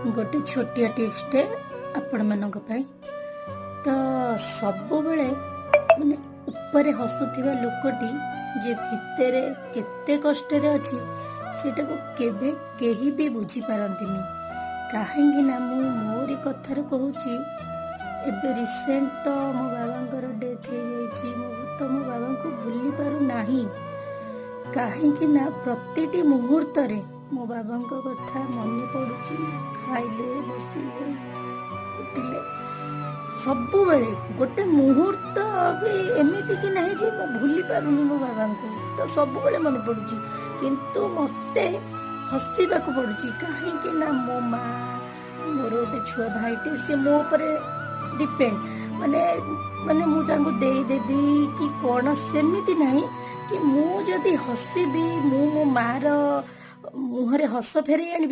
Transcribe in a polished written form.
गोटे छोटिया टिप्सटे आपण मानक तो सब बेले माने ऊपर हसुथिबा लोकटी जे भितरे केते कष्ट रे अछि सेटा को केबे केही भी बुझी पारंतिनी काहेकि ना मु मोरी कथार कहूची एबे रिसेंट तो मो बाबांकर डेथ हो जाइछि तो मो बाबा को भूली पारु नाही काहेकि ना प्रतिटी मुहूर्त रे मो बाबा कथा मन पड़ुची खाइले बसिले उठिले सब बेले गोटे मुहूर्त भी एमती कि नहीं जे मो भूली पारुनी मो बाबा को तो सब बेले मन पड़ुची किंतु मते हसीबा को पड़ुची काहेकि ना मो माँ मोर गोटे छुआ भाईटे सी मो ऊपर डिपेंड माने माने मु तांको दे देबी कि कोन सेमिति नहीं कि मु जदी हसीबी मु मो मार मुहरे हस फेरे आनी